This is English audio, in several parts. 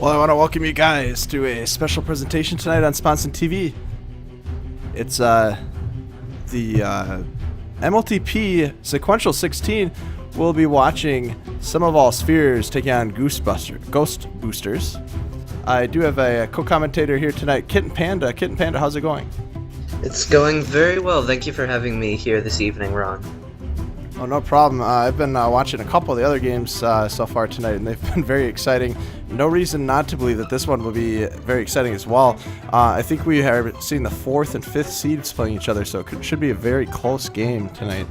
Well, I want to welcome you guys to a special presentation tonight on Sponson TV. It's the MLTP Sequential 16. We'll be watching Some of All Spheres taking on GhostBoosters. I do have a co-commentator here tonight, Kitten Panda. Kitten Panda, how's it going? It's going very well. Thank you for having me here this evening, Ron. Oh, no problem. I've been watching a couple of the other games so far tonight, and they've been very exciting. No reason not to believe that this one will be very exciting as well. I think we are seeing the 4th and 5th seeds playing each other, so it should be a very close game tonight.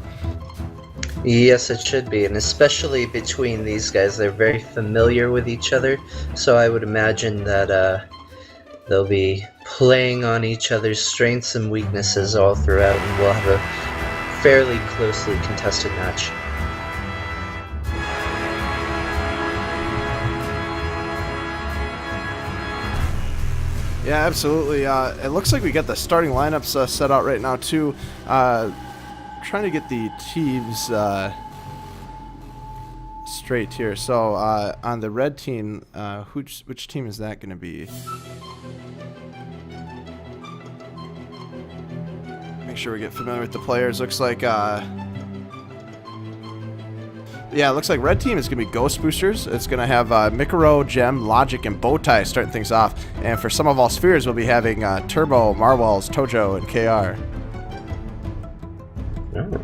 Yes, it should be, and especially between these guys. They're very familiar with each other, so I would imagine that they'll be playing on each other's strengths and weaknesses all throughout, and we'll have a fairly closely contested match. Yeah, absolutely. It looks like we got the starting lineups set out right now too. Trying to get the teams straight here. So on the red team, which team is that going to be? Make sure we get familiar with the players. Looks like, yeah, it looks like red team is going to be GhostBoosters. It's going to have Mikaro, Gem, Logic, and Bowtie starting things off. And for Some of All Spheres, we'll be having Turbo, Marwells, Tojo, and KR. Oh.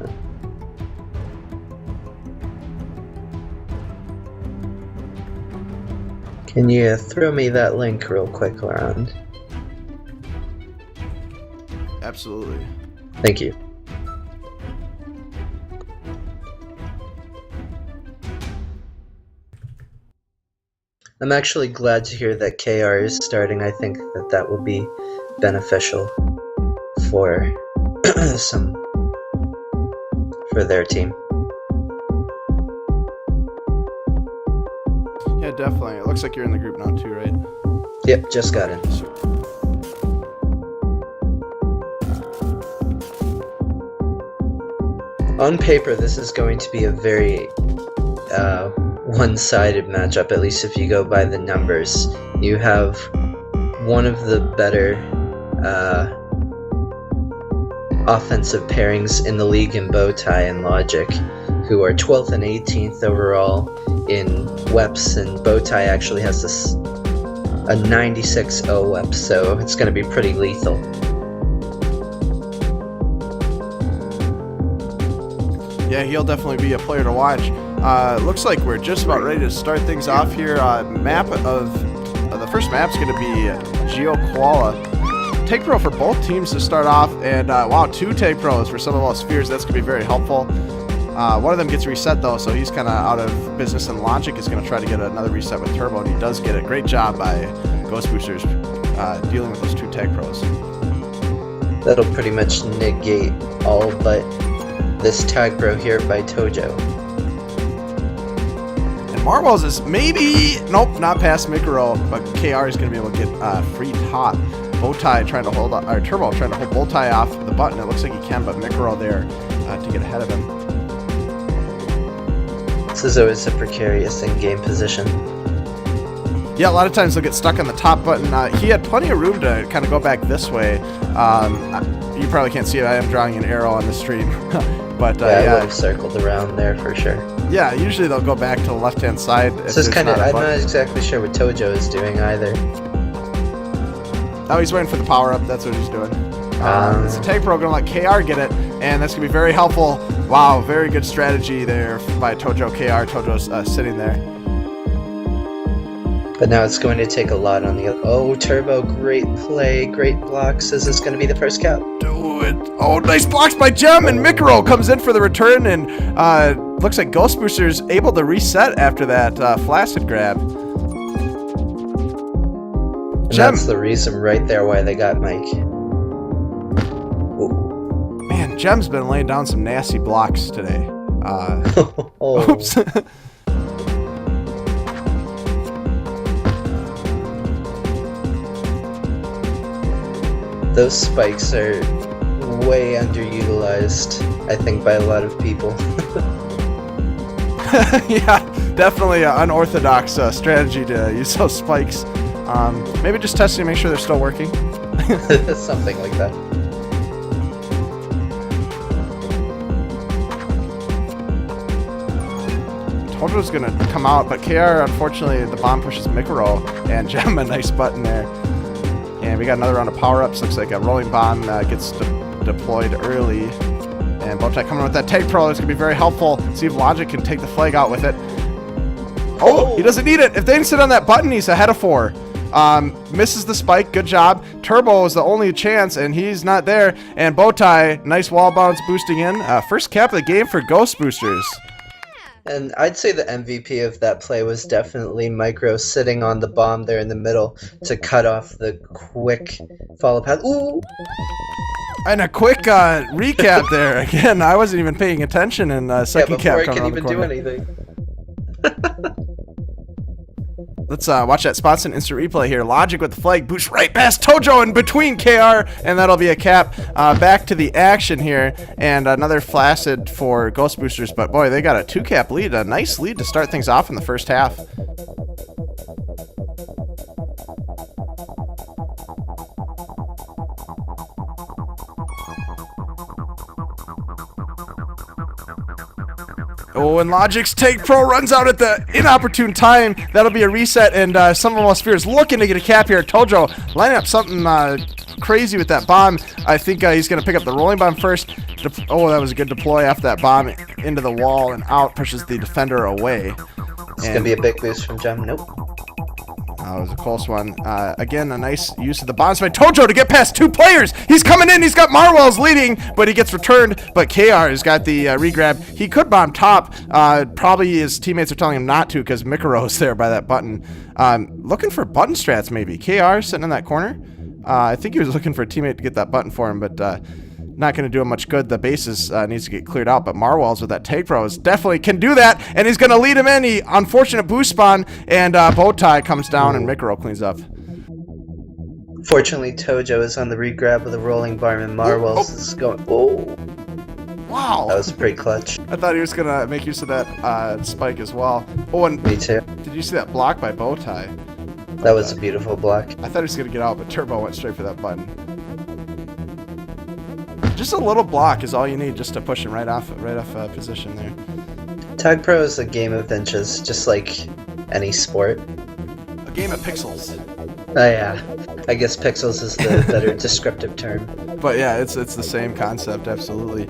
Can you throw me that link real quick, Ron? Absolutely. Thank you. I'm actually glad to hear that KR is starting. I think that will be beneficial for for their team. Yeah, definitely. It looks like you're in the group now too, right? Yep, just got in. On paper, this is going to be a very one-sided matchup, at least if you go by the numbers. You have one of the better offensive pairings in the league in Bowtie and Logic, who are 12th and 18th overall in WEPs, and Bowtie actually has a 96-0 WEP, so it's going to be pretty lethal. Yeah, he'll definitely be a player to watch. Looks like we're just about ready to start things off here. The first map's going to be Geo Koala. Take Pro for both teams to start off, and wow, 2 Take Pros for Some of All Spheres. That's going to be very helpful. One of them gets reset though, so he's kind of out of business, and Logic is going to try to get another reset with Turbo, and he does get it. Great job by GhostBoosters dealing with those 2 Take Pros. That'll pretty much negate all but this tag bro here by Tojo. And Marwells is maybe, nope, not past Mikaro, but KR is going to be able to get free top. Bowtie trying to hold, or Turbo trying to hold Bowtie off the button. It looks like he can, but Mikaro there to get ahead of him. This is always a precarious in-game position. Yeah, a lot of times they'll get stuck on the top button. He had plenty of room to kind of go back this way. You probably can't see it. I am drawing an arrow on the stream. But I would have circled around there for sure. Yeah, usually they'll go back to the left-hand side. This is kind of, I'm not exactly sure what Tojo is doing either. Oh, he's waiting for the power-up. That's what he's doing. It's a Take Pro going to let KR get it, and that's going to be very helpful. Wow, very good strategy there by Tojo KR. Tojo's sitting there. But now it's going to take a lot on the... Oh, Turbo, great play, great blocks. Is this going to be the first cap? Do it. Oh, nice blocks by Gem, and Mikaro comes in for the return, and looks like GhostBoosters able to reset after that flaccid grab. And that's the reason right there why they got Mike. Man, Gem's been laying down some nasty blocks today. Oops. Those spikes are way underutilized, I think, by a lot of people. Yeah, Definitely an unorthodox strategy to use those spikes. Maybe just testing to make sure they're still working. Something like that. Tojo's gonna come out, but KR, unfortunately, the bomb pushes Mikuro, and Gem a nice button there. And we got another round of power-ups. Looks like a rolling bomb gets deployed early. And Bowtie coming with that Tag Pro. It's gonna be very helpful. See if Logic can take the flag out with it. Oh, he doesn't need it. If they didn't sit on that button, he's ahead of 4. Misses the spike. Good job. Turbo is the only chance, and he's not there. And Bowtie, nice wall bounce boosting in. First cap of the game for GhostBoosters. And I'd say the MVP of that play was definitely Micro sitting on the bomb there in the middle to cut off the quick follow path. Ooh! And a quick recap there. Again, I wasn't even paying attention in second cap coming around the corner. Before I could even do anything. Let's watch that spots and instant replay here. Logic with the flag, boost right past Tojo in between KR, and that'll be a cap. Back to the action here, and another flaccid for GhostBoosters, but boy, they got a 2-cap lead, a nice lead to start things off in the first half. Oh, and Logic's Take Pro runs out at the inopportune time. That'll be a reset, and some of us fears looking to get a cap here. Tojo lining up something crazy with that bomb. I think he's going to pick up the rolling bomb first. Oh, that was a good deploy after that bomb into the wall and out, pushes the defender away. It's going to be a big boost from Gem. Nope. It was a close one. Again, a nice use of the bombs by Tojo to get past 2 players. He's coming in. He's got Marwell's leading, but he gets returned. But KR has got the regrab. He could bomb top. Probably his teammates are telling him not to because Mikaro's there by that button. Looking for button strats maybe. KR sitting in that corner. I think he was looking for a teammate to get that button for him, but not going to do him much good. The bases needs to get cleared out, but Marwell's with that Take Pro is definitely can do that, and he's going to lead him in. He unfortunate boost spawn, and Bowtie comes down, and Mikuro cleans up. Fortunately, Tojo is on the regrab with a rolling bomb, and Marwell's is going. Oh, wow! That was pretty clutch. I thought he was going to make use of that spike as well. Oh, and me too. Did you see that block by Bowtie? That was a beautiful block. I thought he was going to get out, but Turbo went straight for that button. Just a little block is all you need just to push him right off position there. Tag Pro is a game of inches, just like any sport. A game of pixels. Oh yeah, I guess pixels is the better descriptive term. But yeah, it's the same concept, absolutely.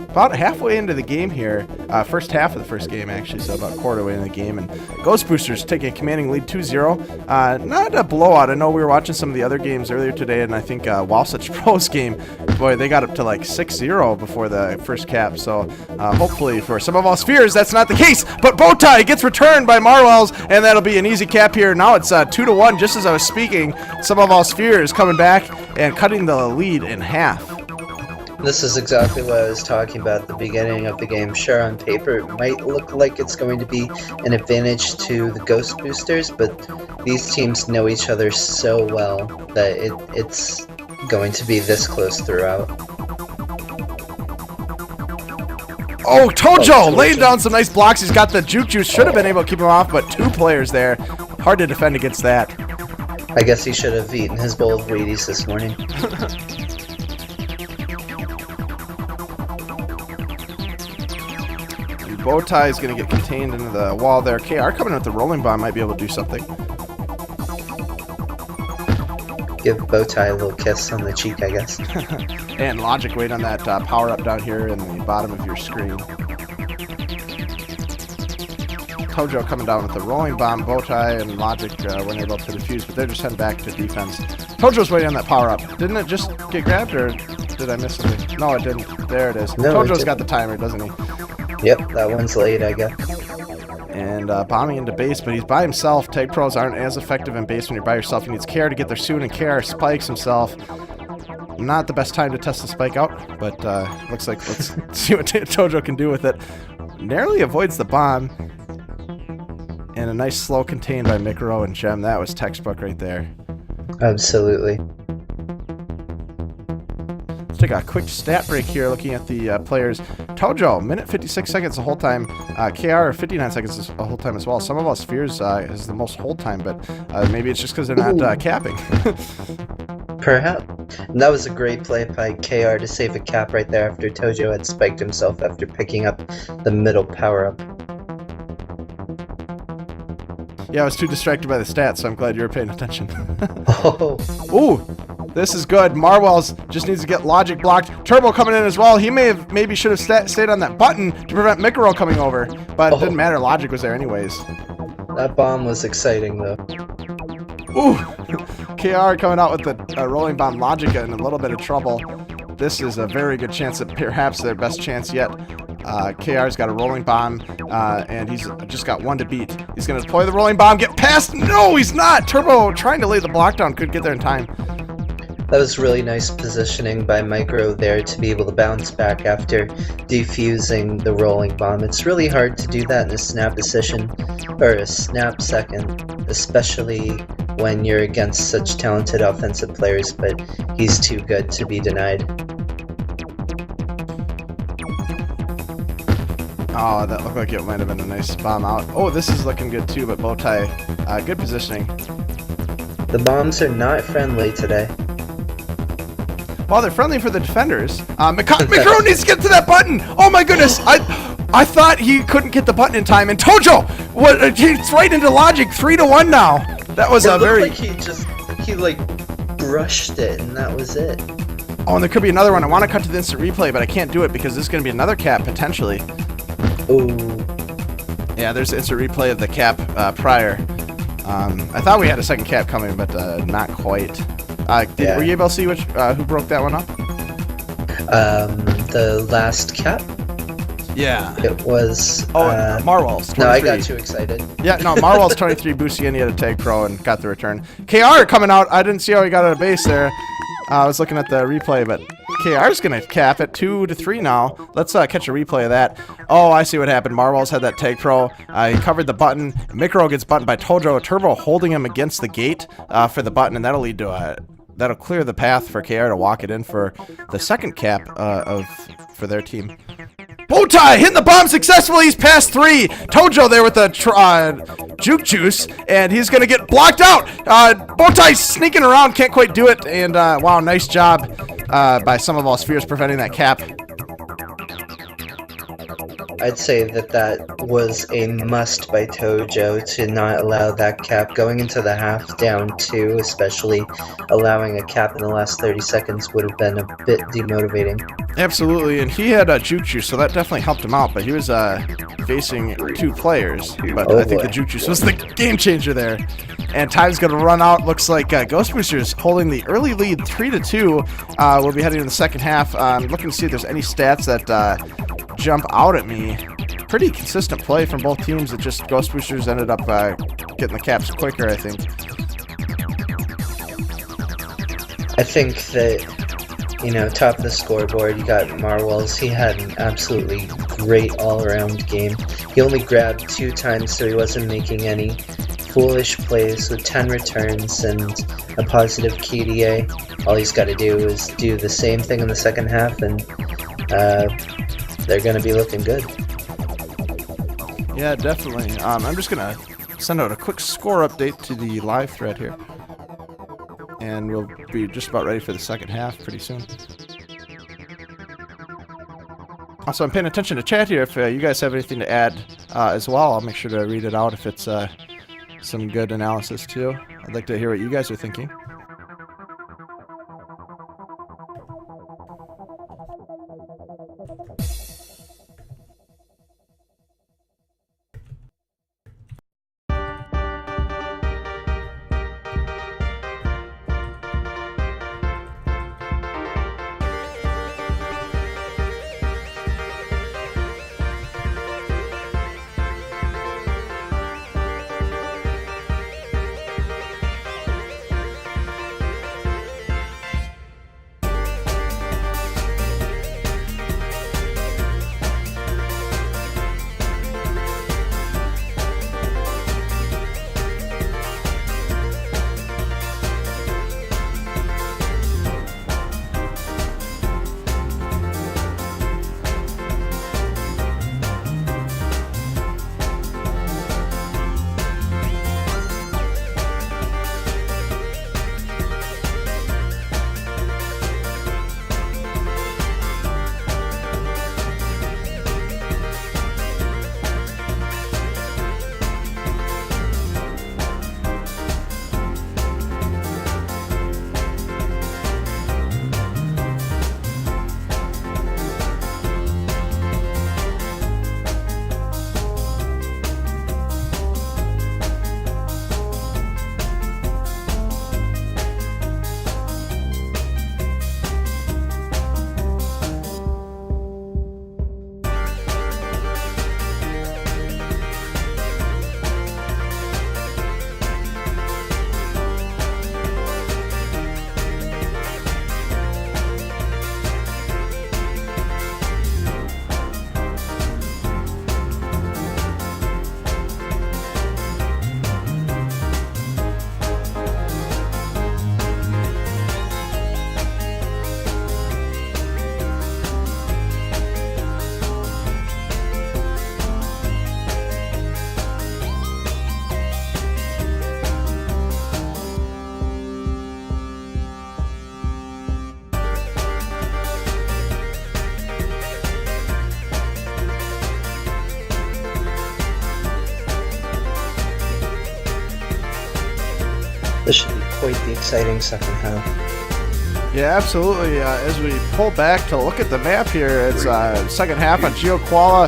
About halfway into the game here, first half of the first game actually, so about a quarter way into the game, and GhostBoosters taking a commanding lead 2-0. Not a blowout. I know we were watching some of the other games earlier today, and I think Wasatch Pro's game, boy, they got up to like 6-0 before the first cap, so hopefully for some of us fears that's not the case, but Bowtie gets returned by Marwell's, and that'll be an easy cap here. Now it's 2-1, just as I was speaking. Some of us fears coming back and cutting the lead in half. This is exactly what I was talking about at the beginning of the game. Sure, on paper, it might look like it's going to be an advantage to the GhostBoosters, but these teams know each other so well that it's going to be this close throughout. Oh, Tojo laying down some nice blocks. He's got the juke juice. Should have been able to keep him off, but 2 players there. Hard to defend against that. I guess he should have eaten his bowl of Wheaties this morning. Bowtie is going to get contained into the wall there. KR coming with the rolling bomb might be able to do something. Give Bowtie a little kiss on the cheek, I guess. And Logic wait on that power up down here in the bottom of your screen. Tojo coming down with the rolling bomb. Bowtie and Logic weren't able to defuse, but they're just heading back to defense. Tojo's waiting on that power up. Didn't it just get grabbed, or did I miss something? No, it didn't. There it is. No, Tojo's got the timer, doesn't he? Yep, that one's late, I guess. And bombing into base, but he's by himself. Tag pros aren't as effective in base when you're by yourself. He needs KR to get there soon, and KR spikes himself. Not the best time to test the spike out, but looks like let's see what Tojo can do with it. Narrowly avoids the bomb. And a nice slow contain by Mikuro and Gem. That was textbook right there. Absolutely. take a quick stat break here looking at the players. Tojo, minute 56 seconds the whole time. KR, 59 seconds the whole time as well. Some of us fears is the most hold time, but maybe it's just because they're not capping. Perhaps. And that was a great play by KR to save a cap right there after Tojo had spiked himself after picking up the middle power-up. Yeah, I was too distracted by the stats, so I'm glad you were paying attention. Oh. Ooh, this is good. Marwell's just needs to get logic blocked. Turbo coming in as well. He maybe should have stayed on that button to prevent Mikaro coming over, but it didn't matter. Logic was there anyways. That bomb was exciting, though. Ooh, KR coming out with the rolling bomb. Logic in a little bit of trouble. This is a very good chance, that perhaps their best chance yet. KR's got a rolling bomb, and he's just got one to beat. He's going to deploy the rolling bomb, get past. No, he's not. Turbo trying to lay the block down, couldn't get there in time. That was really nice positioning by Micro there to be able to bounce back after defusing the rolling bomb. It's really hard to do that in a snap decision, or a snap second, especially when you're against such talented offensive players, but he's too good to be denied. Oh, that looked like it might have been a nice bomb out. Oh, this is looking good too, but Bowtie, good positioning. The bombs are not friendly today. Well, they're friendly for the defenders. Mikaro needs to get to that button. Oh my goodness, I thought he couldn't get the button in time, and Tojo, he's right into logic, 3-1 now. That was a very. Like he brushed it, and that was it. Oh, and there could be another one. I want to cut to the instant replay, but I can't do it because this is going to be another cap potentially. Ooh. Yeah, there's the instant replay of the cap prior. I thought we had a second cap coming, but not quite. Were you able to see who broke that one up? The last cap? Yeah. It was... Marwell's 23. No, I got too excited. Yeah, no, Marwell's 23, Boosty, and he had a tag pro and got the return. KR coming out. I didn't see how he got out of base there. I was looking at the replay, but KR's going to cap at 2-3 now. Let's catch a replay of that. Oh, I see what happened. Marwell's had that tag pro. He covered the button. Mikaro gets buttoned by Tojo. Turbo holding him against the gate for the button, and that'll lead to that'll clear the path for KR to walk it in for the second cap for their team. Bowtie hitting the bomb successfully. He's past 3. Tojo there with the juke juice, and he's going to get blocked out. Bowtie sneaking around, can't quite do it, and wow, nice job by some of all spheres preventing that cap. I'd say that was a must by Tojo to not allow that cap going into the half down 2, especially allowing a cap in the last 30 seconds would have been a bit demotivating. Absolutely, and he had a juke juice, so that definitely helped him out, but he was facing 2 players, but I think the juke juice was the game changer there. And time's going to run out. Looks like GhostBoosters holding the early lead 3-2. We'll be heading to the second half. I'm looking to see if there's any stats that jump out at me. Pretty consistent play from both teams. It just GhostBoosters ended up getting the caps quicker, I think. I think that, top of the scoreboard, you got Marwell's. He had an absolutely great all-around game. He only grabbed 2 times, so he wasn't making any foolish plays with 10 returns and a positive KDA. All he's got to do is do the same thing in the second half, and they're going to be looking good. Yeah, definitely. I'm just going to send out a quick score update to the live thread here. And we'll be just about ready for the second half pretty soon. Also, I'm paying attention to chat here. If you guys have anything to add as well, I'll make sure to read it out if it's some good analysis too. I'd like to hear what you guys are thinking. quite the exciting second half. Yeah, absolutely. As we pull back to look at the map here, it's second half on Geo Koala.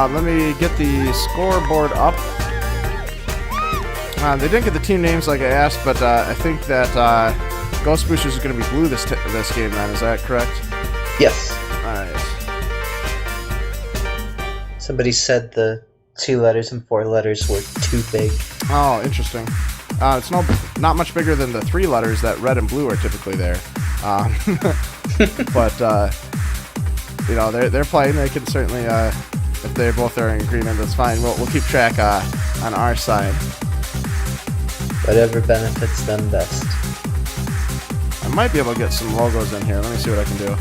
Let me get the scoreboard up. They didn't get the team names like I asked, but I think that GhostBoosters is going to be blue this game then. Is that correct? Yes. Alright. Somebody said the 2 letters and 4 letters were too big. Oh, interesting. It's not much bigger than the 3 letters that red and blue are typically there. But you know, they're playing. They can certainly, if they both are in agreement, that's fine. We'll keep track on our side. Whatever benefits them best. I might be able to get some logos in here. Let me see what I can do.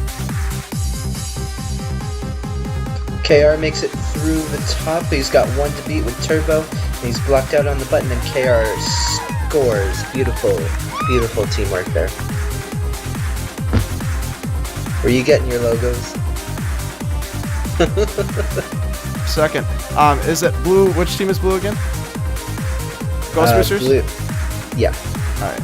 KR makes it through the top. He's got 1 to beat with Turbo. And he's blocked out on the button, and KR scores. Beautiful, beautiful teamwork there. Were you getting your logos? Second. Is it blue? Which team is blue again? GhostBoosters? Blue. Yeah. Alright.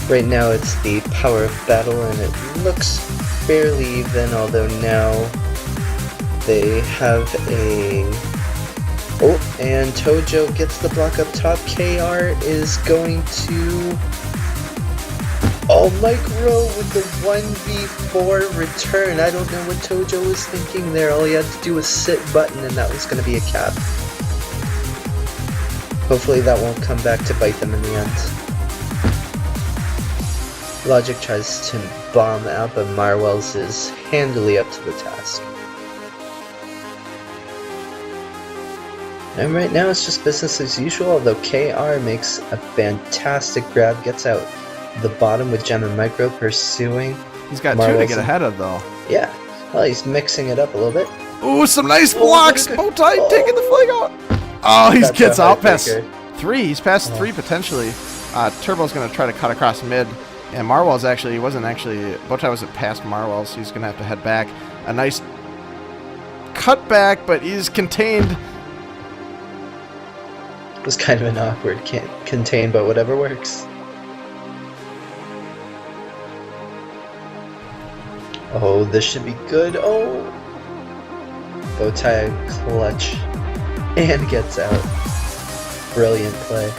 Right now it's the power of battle, and it looks fairly even, although now they have a... Oh, and Tojo gets the block up top. KR is going to... Oh, Micro with the 1v4 return. I don't know what Tojo was thinking there. All he had to do was sit button, and that was going to be a cap. Hopefully that won't come back to bite them in the end. Logic tries to bomb out, but Marwell's is handily up to the task. And right now it's just business as usual, although KR makes a fantastic grab, gets out the bottom with Gem and Micro pursuing. He's got Marwell's 2 to get ahead of, though. Yeah, well, he's mixing it up a little bit. Ooh, some nice blocks! Bowtie taking the flag out! Oh, he gets out past 3. He's past 3 potentially. Turbo's going to try to cut across mid. And Marwell's Bowtie wasn't past Marwell, so he's going to have to head back. A nice cutback, but he's contained. It was kind of an awkward contain, but whatever works. Oh, this should be good. Oh! Bowtie clutch. And gets out. Brilliant play.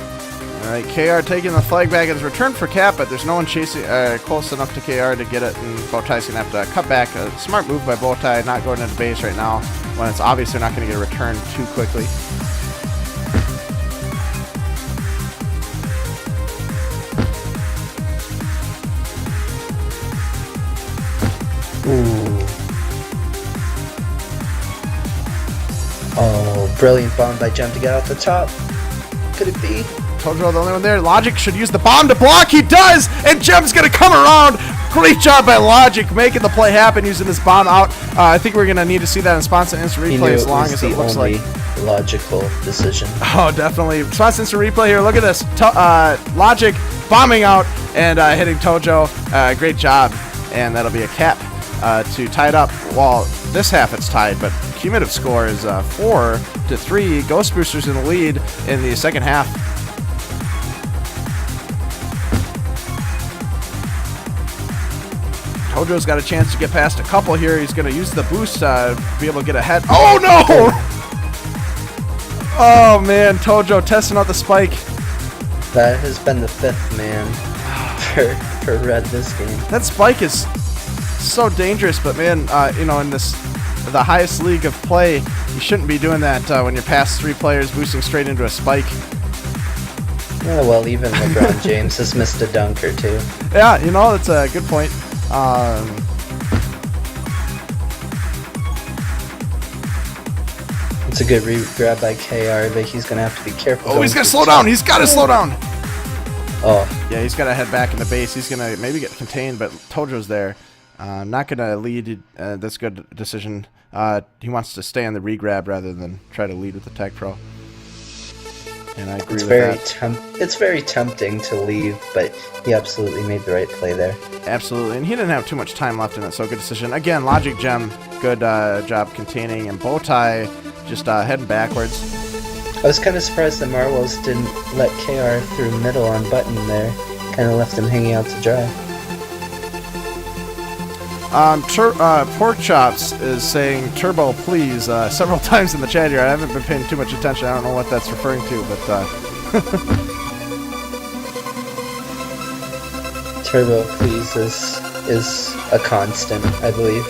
Alright, KR taking the flag back as return for cap, but there's no one chasing close enough to KR to get it, and Bowtie's going to have to cut back. A smart move by Bowtie, not going into base right now, when it's obvious they're not going to get a return too quickly. Ooh. Oh, brilliant bomb by Gem to get out the top. Could it be? Tojo the only one there. Logic should use the bomb to block. He does! And Gem's going to come around. Great job by Logic making the play happen using this bomb out. I think we're going to need to see that in Response and Instant Replay as long as it looks like. Logical decision. Oh, definitely. Response Instant Replay here. Look at this. Logic bombing out and hitting Tojo. Great job. And that'll be a cap to tie it up. Well, this half it's tied, but cumulative score is 4-3. GhostBoosters in the lead in the second half. Tojo's got a chance to get past a couple here. He's going to use the boost to be able to get ahead. Oh, no! Oh, man. Tojo testing out the spike. That has been the 5th man for Red this game. That spike is so dangerous, but man, you know, in the highest league of play, you shouldn't be doing that when you're past 3 players boosting straight into a spike. Yeah, well, even LeBron James has missed a dunk or 2. Yeah, you know, that's a good point. It's a good grab by KR, but he's going to have to be careful. Oh, he's got to slow down. He's got to slow down. Oh. Yeah, he's got to head back in the base. He's going to maybe get contained, but Tojo's there. Not going to lead. That's a good decision. He wants to stay on the regrab rather than try to lead with the Tech Pro. And I agree with that. It's very tempting to leave, but he absolutely made the right play there. Absolutely, and he didn't have too much time left in it, so good decision. Again, Logic Gem, good job containing, and Bowtie just heading backwards. I was kind of surprised that Marwell's didn't let KR through middle on button there. Kind of left him hanging out to dry. Pork Chops is saying Turbo please several times in the chat here. I haven't been paying too much attention. I don't know what that's referring to, but Turbo please is a constant, I believe.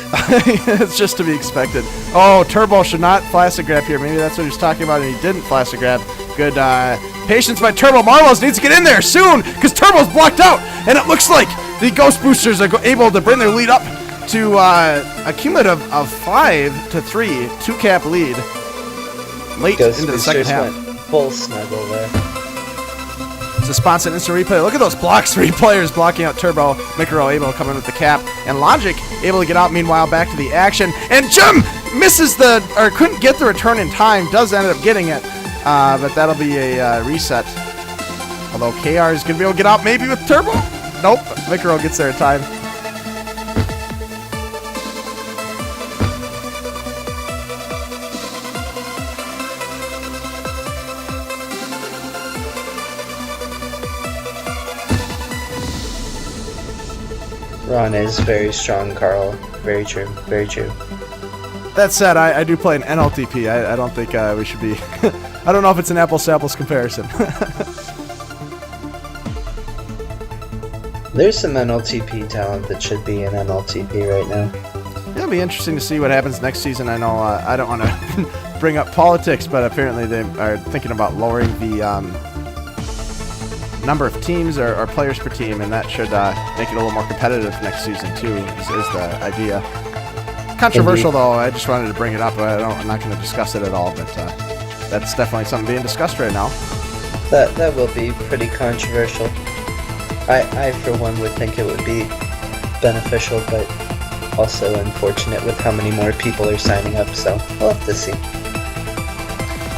it's just to be expected. Oh, Turbo should not plastic grab here. Maybe that's what he was talking about, and he didn't plastic grab. Good patience by Turbo. Marwells needs to get in there soon, because Turbo's blocked out, and it looks like the Ghost Boosters are able to bring their lead up to a cumulative of 5-3, 2-cap lead late Ghost into the Boosters second half. went full snuggle there. It's a sponsored instant replay. Look at those blocks. 3 players blocking out Turbo. Mikro able to come in with the cap. And Logic able to get out. Meanwhile, back to the action. And Jim misses couldn't get the return in time. Does end up getting it. But that'll be a reset. Although KR is going to be able to get out maybe with Turbo. Nope. Mikro gets there in time. Ron is very strong, Carl. Very true. Very true. That said, I do play an MLTP. I don't think we should be... I don't know if it's an apples-to-apples comparison. There's some MLTP talent that should be in MLTP right now. It'll be interesting to see what happens next season. I know I don't want to bring up politics, but apparently they are thinking about lowering the number of teams or players per team, and that should make it a little more competitive next season too, is the idea. Controversial though, I just wanted to bring it up. I'm not going to discuss it at all, but that's definitely something being discussed right now. That will be pretty controversial. I for one would think it would be beneficial, but also unfortunate with how many more people are signing up, so we'll have to see.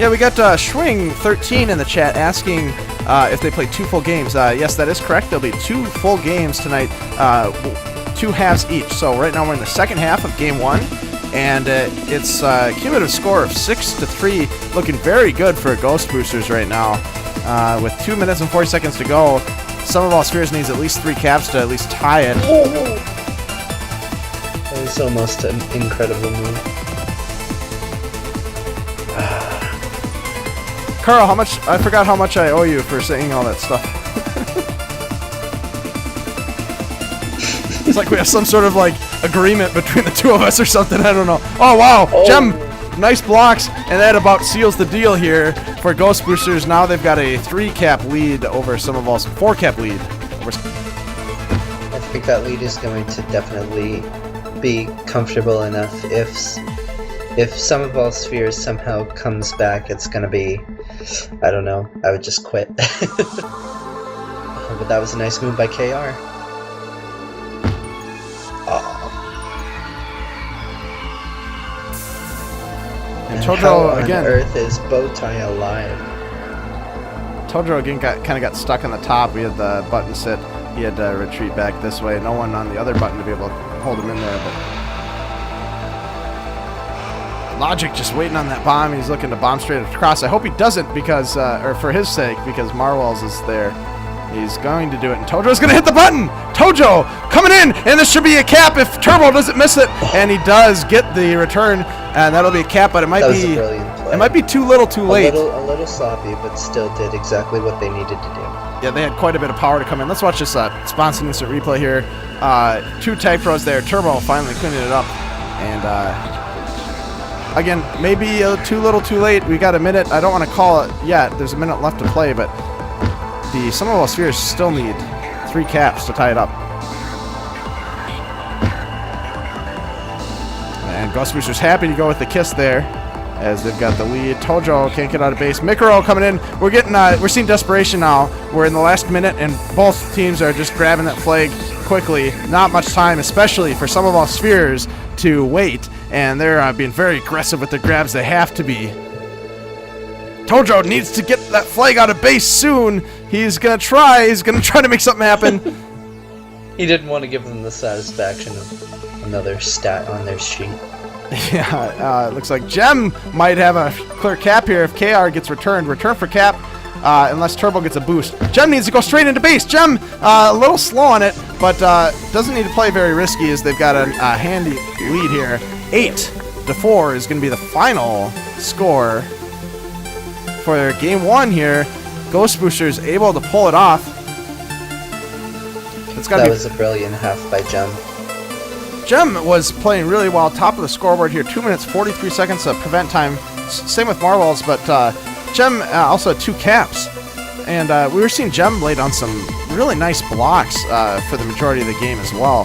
Yeah, we got Schwing13 in the chat asking if they play 2 full games. Yes, that is correct. There'll be 2 full games tonight, 2 halves each. So right now we're in the second half of game 1, and it's a cumulative score of 6-3, looking very good for Ghost Boosters right now. With 2 minutes and 40 seconds to go, Summerball Spheres needs at least 3 caps to at least tie it. That was almost an incredible move. Carl, I forgot how much I owe you for saying all that stuff. It's like we have some sort of agreement between the two of us or something, I don't know. Oh wow, Gem, nice blocks, and that about seals the deal here for Ghost Boosters. Now they've got a 3-cap lead over Summerball's 4-cap lead. I think that lead is going to definitely be comfortable enough. If Summerball Spheres somehow comes back, it's gonna be, I don't know, I would just quit. But that was a nice move by KR. And Tojo again. On earth is Bowtie alive? Tojo again kind of got stuck on the top. We had the button sit. He had to retreat back this way. No one on the other button to be able to hold him in there. But Logic just waiting on that bomb. He's looking to bomb straight across. I hope he doesn't because, or for his sake, because Marwells is there. He's going to do it, and Tojo's going to hit the button! Tojo coming in, and this should be a cap if Turbo doesn't miss it. And he does get the return, and that'll be a cap, but it might be it might be too little too late. A little sloppy, but still did exactly what they needed to do. Yeah, they had quite a bit of power to come in. Let's watch this sponsored instant replay here. 2 tag pros there. Turbo finally cleaning it up, and again, maybe too little too late. We got a minute. I don't want to call it yet. There's a minute left to play, but the Summerball Spheres still need 3 caps to tie it up. And Ghost Boosters happy to go with the kiss there, as they've got the lead. Tojo can't get out of base. Mikro coming in. We're seeing desperation now. We're in the last minute, and both teams are just grabbing that flag quickly. Not much time, especially for Summerball Spheres, to wait, and they're being very aggressive with their grabs. They have to be. Tojo needs to get that flag out of base soon. He's gonna try to make something happen. He didn't want to give them the satisfaction of another stat on their sheet. Yeah, looks like Gem might have a clear cap here if KR gets returned. Return for cap, unless Turbo gets a boost. Gem needs to go straight into base. Gem, a little slow on it, but doesn't need to play very risky as they've got a handy lead here. 8-4 is going to be the final score for game 1 here. GhostBoosters able to pull it off. That was a brilliant half by Gem. Gem was playing really well, top of the scoreboard here, 2 minutes 43 seconds of prevent time. Same with Marwell's, but Gem also had 2 caps. And we were seeing Gem laid on some really nice blocks for the majority of the game as well.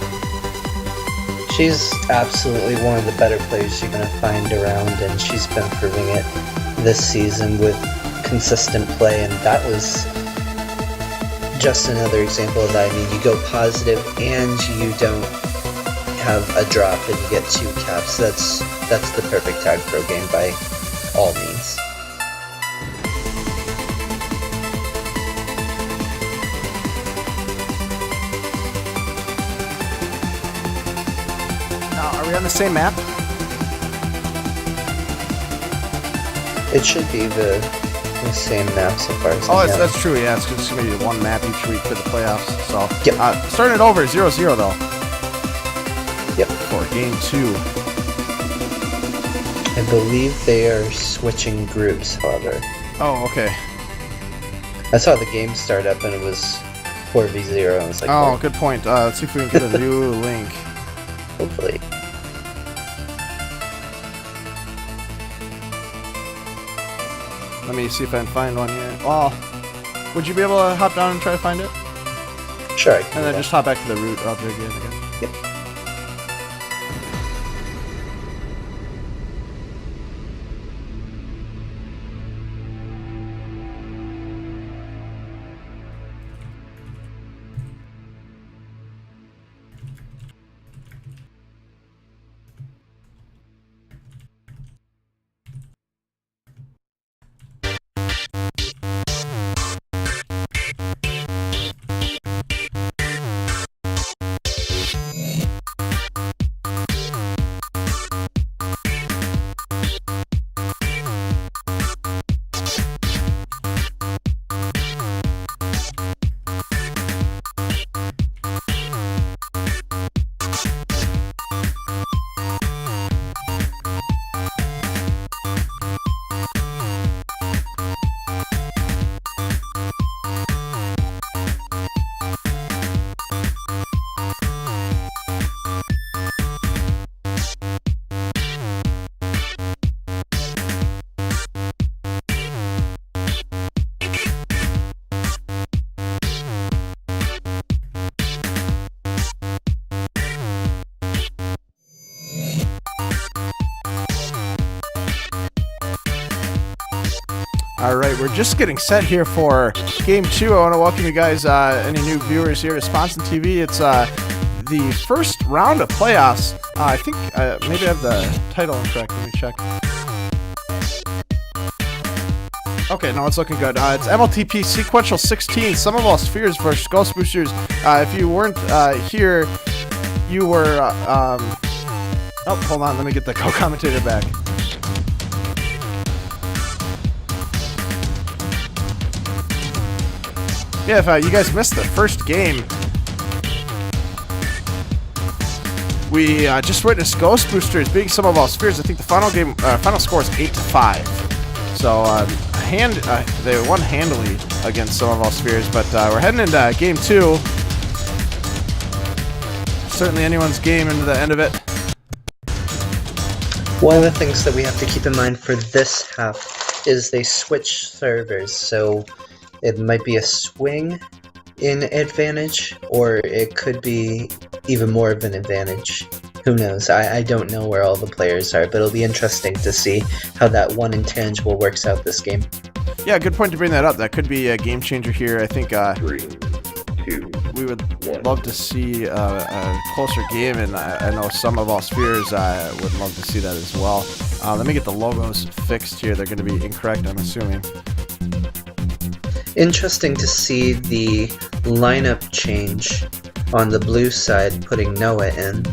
She's absolutely one of the better players you're going to find around, and she's been proving it this season with consistent play, and that was just another example of that. I mean, you go positive and you don't have a drop and you get 2 caps. That's the perfect tag pro game by all means. Now, are we on the same map? It should be the same map so far as I know. That's true, yeah. It's just going to be 1 map each week for the playoffs. So, yep. Starting it over, 0-0 though. Yep. For game 2. I believe they are switching groups, however. Oh, okay. I saw the game start up and it was 4v0. I was like, oh, good point. Let's see if we can get a new link. Hopefully. Let me see if I can find one here. Oh, would you be able to hop down and try to find it? Sure. And then just hop back to the root object again. Yep. Alright, we're just getting set here for Game 2. I want to welcome you guys, any new viewers here to Sponson TV. It's the first round of playoffs. I think maybe I have the title incorrect. Let me check. Okay, no, it's looking good. It's MLTP Sequential 16, Some of All Spheres versus GhostBoosters. If you weren't here, you were... oh, hold on, let me get the co-commentator back. Yeah, if you guys missed the first game, we just witnessed GhostBoosters beating Some of All Spheres. I think the final score is 8-5. So they won handily against Some of All Spheres. But we're heading into Game 2. Certainly anyone's game into the end of it. One of the things that we have to keep in mind for this half is they switch servers, so it might be a swing in advantage, or it could be even more of an advantage. Who knows? I don't know where all the players are, but it'll be interesting to see how that one intangible works out this game. Yeah, good point to bring that up. That could be a game changer here. I think 3, 2, we would love to see a closer game, and I know Some of All Spheres would love to see that as well. Let me get the logos fixed here. They're going to be incorrect, I'm assuming. Interesting to see the lineup change on the blue side, putting Noah in.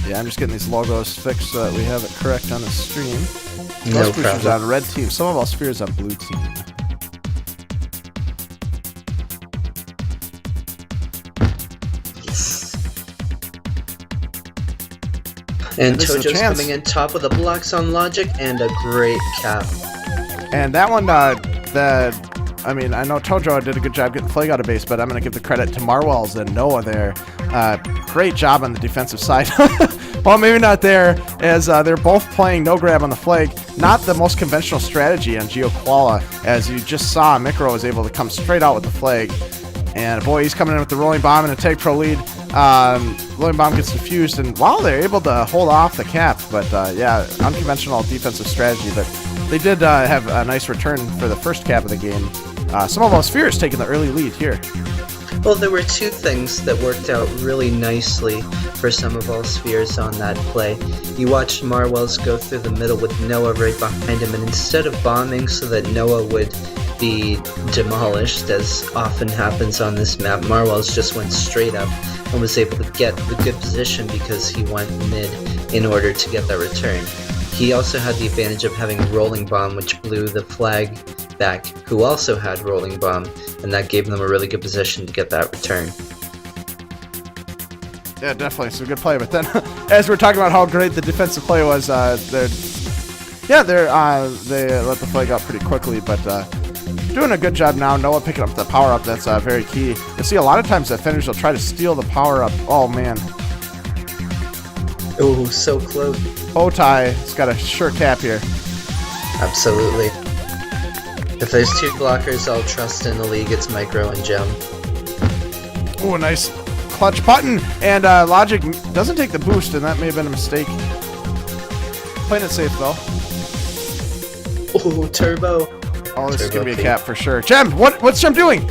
Yeah, I'm just getting these logos fixed so that we have it correct on the stream. No GhostBoosters problem. on red team. Some of our spheres on blue team. And This is a Tojo's chance. coming in top of the blocks on logic, and a great cap. And that one, I mean, I know Tojo did a good job getting flag out of base, but I'm going to give the credit to Marwells and Noah there. Great job on the defensive side. Well, maybe not there, as they're both playing no grab on the flag. Not the most conventional strategy on GeoKoala, as you just saw, Mikro was able to come straight out with the flag. And boy, he's coming in with the rolling bomb and a Tag Pro lead. Rolling bomb gets defused, and wow, they're able to hold off the cap. But yeah, unconventional defensive strategy. But they did have a nice return for the first cap of the game. Some of our spheres taking the early lead here. Well, there were two things that worked out really nicely for some of all spheres on that play. You watched Marwells go through the middle with Noah right behind him, and instead of bombing so that Noah would be demolished, as often happens on this map, Marwells just went straight up and was able to get the good position because he went mid in order to get that return. He also had the advantage of having Rolling Bomb, which blew the flag back, who also had Rolling Bomb, and that gave them a really good position to get that return. Yeah, definitely. It's a good play. But then, as we're talking about how great the defensive play was, they let the flag out pretty quickly. But doing a good job now. Noah picking up the power up. That's very key. You see, a lot of times defenders will try to steal the power up. Oh man. Oh, so close. Otai has got a sure cap here. Absolutely. If there's two blockers I'll trust in the league, it's Micro and Gem. Oh, a nice clutch button. And Logic doesn't take the boost, and that may have been a mistake. Playing it safe, though. Oh, Turbo. Oh, this is Turbo going to be a P. cap for sure. Gem, what's Gem doing?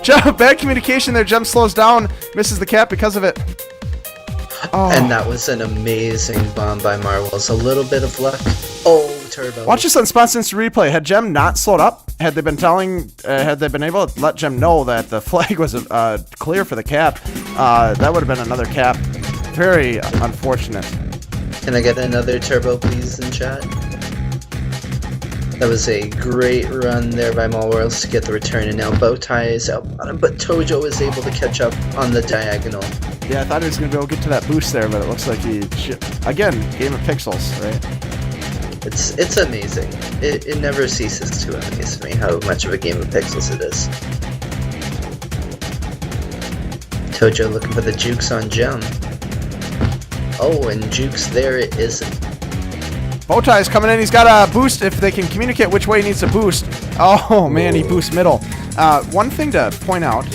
Gem, bad communication there. Gem slows down, misses the cap because of it. Oh. And that was an amazing bomb by Marwells. A little bit of luck. Oh, Turbo. Watch this on Spot Instant Replay. Had Gem not slowed up, had they been able to let Gem know that the flag was clear for the cap, that would have been another cap. Very unfortunate. Can I get another Turbo, please, in chat? That was a great run there by Marwells to get the return, and now Bowtie is out on him, but Tojo is able to catch up on the diagonal. Yeah, I thought he was going to be able to get to that boost there, but it looks like he... Again, game of pixels, right? It's amazing. It never ceases to amaze me how much of a game of pixels it is. Tojo looking for the jukes on Gem. Oh, and jukes there it isn't. Bowtie's coming in. He's got a boost if they can communicate which way he needs to boost. Oh, man, he boosts middle. One thing to point out,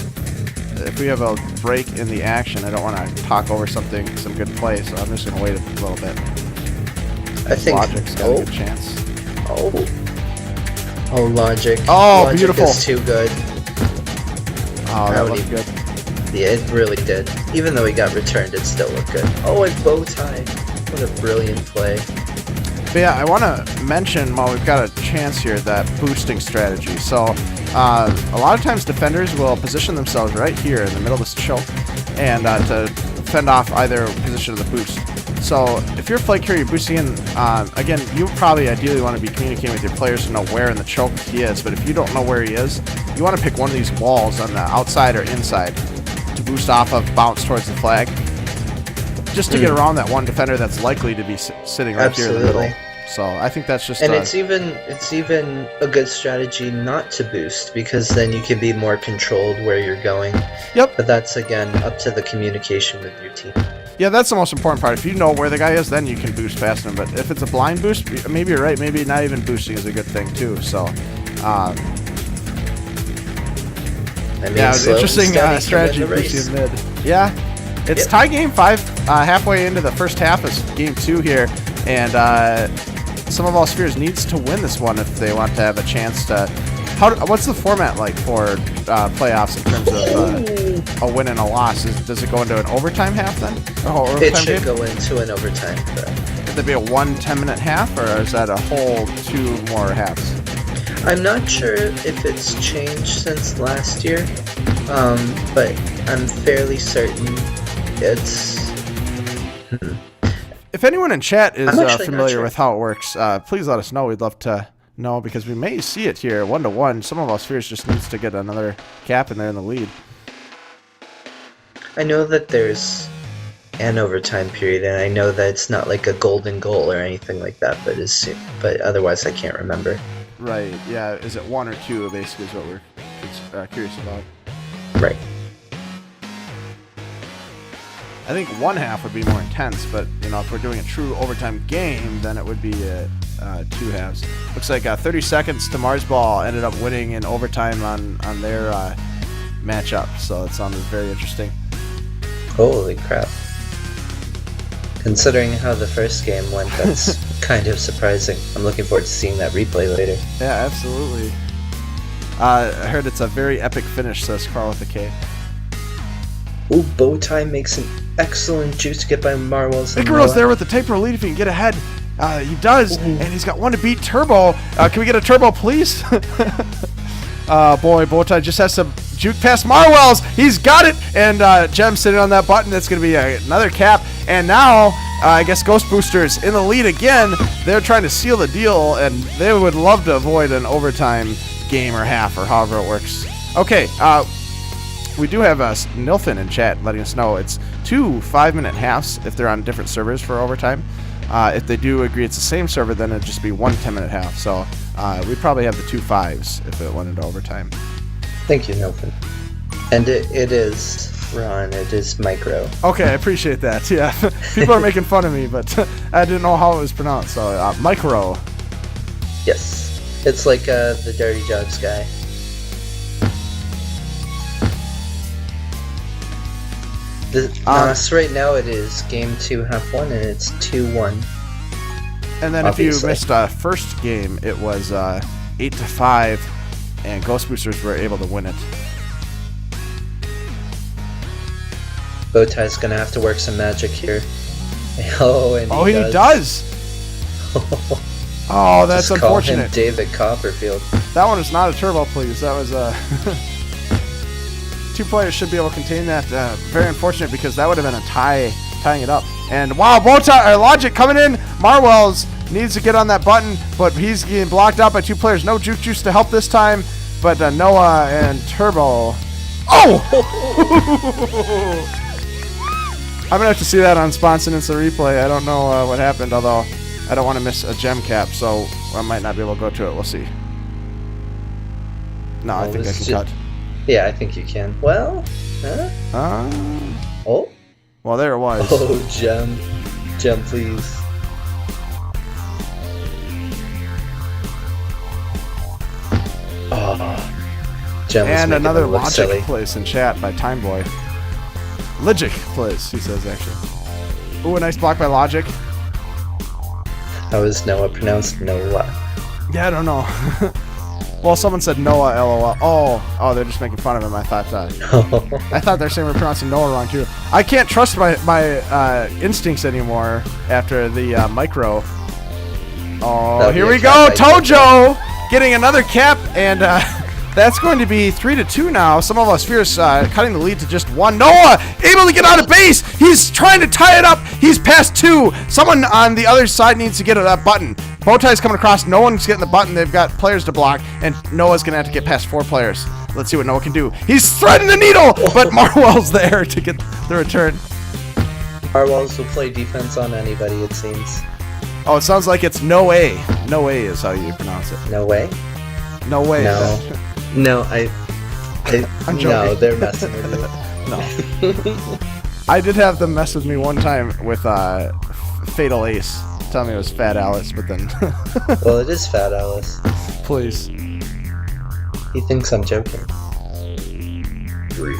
if we have a break in the action, I don't want to talk over some good play, so I'm just going to wait a little bit. I think Logic's got a good chance. Oh, Logic. Oh, Logic beautiful. is too good. Oh, that looked good. Yeah, it really did. Even though he got returned, it still looked good. Oh, and Bowtie. What a brilliant play. But yeah, I want to mention, while we've got a chance here, that boosting strategy. So a lot of times defenders will position themselves right here in the middle of this choke and to fend off either position of the boost. So if you're a flag carrier boosting in, again, you probably ideally want to be communicating with your players to know where in the choke he is. But if you don't know where he is, you want to pick one of these walls on the outside or inside to boost off of, bounce towards the flag, just to get around that one defender that's likely to be sitting right here in the middle. So I think that's just... And it's even a good strategy not to boost, because then you can be more controlled where you're going. Yep. But that's, again, up to the communication with your team. Yeah, that's the most important part. If you know where the guy is, then you can boost past him. But if it's a blind boost, maybe you're right. Maybe not even boosting is a good thing, too. So, I mean, yeah, slow and interesting steady strategy can win the boosting race. mid. Yeah, it's tie game 5, halfway into the first half of game 2 here. And some of all spheres needs to win this one if they want to have a chance to... What's the format like for playoffs in terms of a win and a loss? Does it go into an overtime half then? It should go into an overtime, correct. Could there be a 1 10-minute half, or is that a whole 2 more halves? I'm not sure if it's changed since last year, but I'm fairly certain it's... If anyone in chat is I'm actually not familiar sure. with how it works, please let us know. We'd love to know because we may see it here 1-1. Some of our spheres just needs to get another cap and they're in the lead. I know that there's an overtime period, and I know that it's not like a golden goal or anything like that, but otherwise I can't remember. Right, yeah. Is it 1 or 2 basically is what we're curious about. Right. I think 1/2 would be more intense, but if we're doing a true overtime game, then it would be 2 halves. Looks like 30 seconds to Mars Ball ended up winning in overtime on their matchup, so it sounded very interesting. Holy crap. Considering how the first game went, that's kind of surprising. I'm looking forward to seeing that replay later. Yeah, absolutely. I heard it's a very epic finish, says Carl with a K. Ooh, Bowtie makes an excellent juice to get by Marwell's. Icaro's there with the tape pro lead if he can get ahead. He does, and he's got 1 to beat Turbo. Can we get a Turbo, please? Boy, Bowtie just has to juke past Marwell's. He's got it, and Gem sitting on that button. That's going to be another cap. And now, I guess GhostBoosters in the lead again. They're trying to seal the deal, and they would love to avoid an overtime game or half or however it works. Okay, we do have Nilfin in chat letting us know it's 2 5-minute halves if they're on different servers for overtime. If they do agree it's the same server, then it'd just be 1 10-minute half. So we'd probably have the 2 5s if it went into overtime. Thank you, Nilfin. And it is, Ron, it is micro. Okay, I appreciate that. Yeah, people are making fun of me, but I didn't know how it was pronounced. So micro. Yes. It's like the Dirty Jobs guy. So right now it is game 2, half 1, and it's 2-1. And then obviously. if you missed first game, it was 8-5, and GhostBoosters were able to win it. Bowtie's gonna have to work some magic here. Oh, and he does. Oh, that's Just call him unfortunate. David Copperfield. That one is not a turbo, please. That was 2 players should be able to contain that. Very unfortunate because that would have been a tying it up. And wow, Logic coming in. Marwell's needs to get on that button, but he's getting blocked out by 2 players. No Juke Juice to help this time, but Noah and Turbo. Oh! I'm gonna have to see that on Sponsinance the replay. I don't know what happened, although I don't want to miss a gem cap, so I might not be able to go to it. We'll see. No, I think I can cut. Yeah, I think you can. Well, Oh. Well, there it was. Oh, Gem. Gem, please. Oh. Gem was And making another it look Logic silly. place in chat by Timeboy. Logic place, he says, actually. Ooh, a nice block by Logic. How is Noah pronounced? Noah. Yeah, I don't know. Well, someone said Noah, LOL. Oh, they're just making fun of him. I thought they're saying we're pronouncing Noah wrong too. I can't trust my instincts anymore after the micro. Oh, here we go, Tojo getting another cap, and that's going to be 3-2 now. Some of us fears cutting the lead to just 1. Noah able to get out of base. He's trying to tie it up. He's past 2. Someone on the other side needs to get that button. Bowtie's coming across. No one's getting the button. They've got players to block, and Noah's going to have to get past 4 players. Let's see what Noah can do. He's threading the needle, but Marwell's there to get the return. Marwell's will play defense on anybody, it seems. Oh, it sounds like it's no way. No way is how you pronounce it. No way? No way. No. No, I'm joking. No, they're messing with you. No. I did have them mess with me one time with Fatal Ace. Tell me it was Fat Alice, but then... Well, it is Fat Alice. Please. He thinks I'm joking. 3,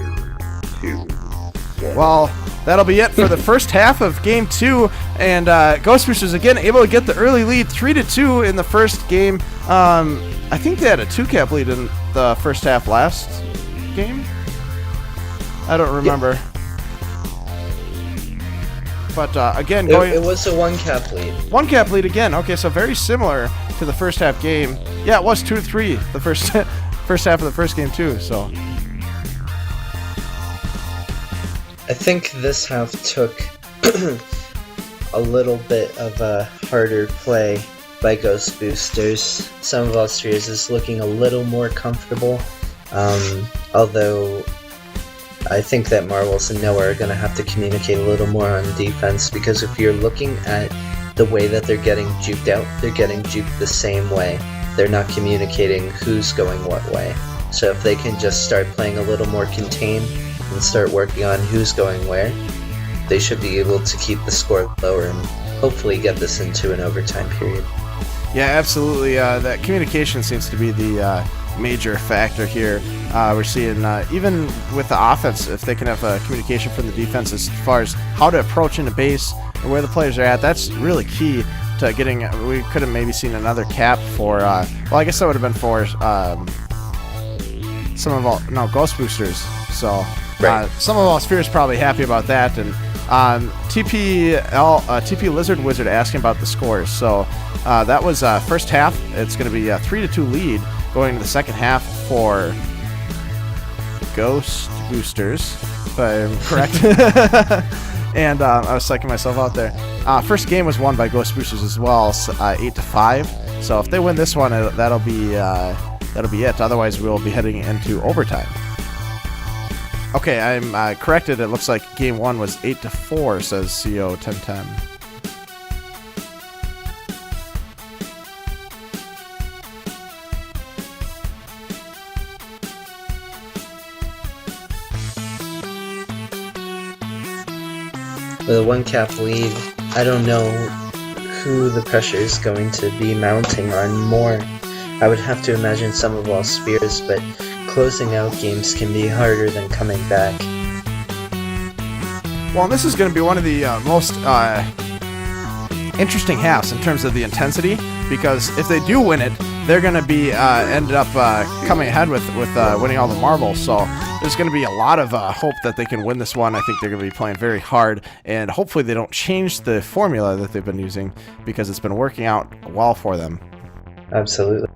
2, 1. Well, that'll be it for the first half of Game 2. And GhostBoosters, again, able to get the early lead, 3-2 in the first game. I think they had a 2-cap lead in the first half last game. I don't remember. Yep. But again, it was a 1-cap lead. 1-cap lead again. Okay, so very similar to the first half game. Yeah, it was 2-3 the first half of the first game too. So I think this half took a little bit of a harder play by GhostBoosters. Some of Spheres is looking a little more comfortable, although I think that Marvels and Noah are going to have to communicate a little more on defense, because if you're looking at the way that they're getting juked out, they're getting juked the same way. They're not communicating who's going what way. So if they can just start playing a little more contained and start working on who's going where, they should be able to keep the score lower and hopefully get this into an overtime period. Yeah, absolutely. That communication seems to be the major factor here. We're seeing, even with the offense, if they can have communication from the defense as far as how to approach into base and where the players are at, that's really key to getting. We could have maybe seen another cap for, well, I guess that would have been for GhostBoosters. So Right. some of Spheres probably happy about that. And TP Lizard Wizard asking about the scores. So that was first half. It's going to be a 3-2 lead going into the second half for GhostBoosters, if I'm correct. And I was psyching myself out there. First game was won by GhostBoosters as well, 8-5. So if they win this one, that'll be it. Otherwise, we'll be heading into overtime. Okay, I'm corrected. It looks like game one was 8-4, says CO 1010. With a 1-cap lead, I don't know who the pressure is going to be mounting on more. I would have to imagine some of Spheres, but closing out games can be harder than coming back. Well, this is going to be one of the most interesting halves in terms of the intensity, because if they do win it, they're going to be ended up coming ahead with winning all the marbles. So there's going to be a lot of hope that they can win this one. I think they're going to be playing very hard, and hopefully they don't change the formula that they've been using, because it's been working out well for them. Absolutely.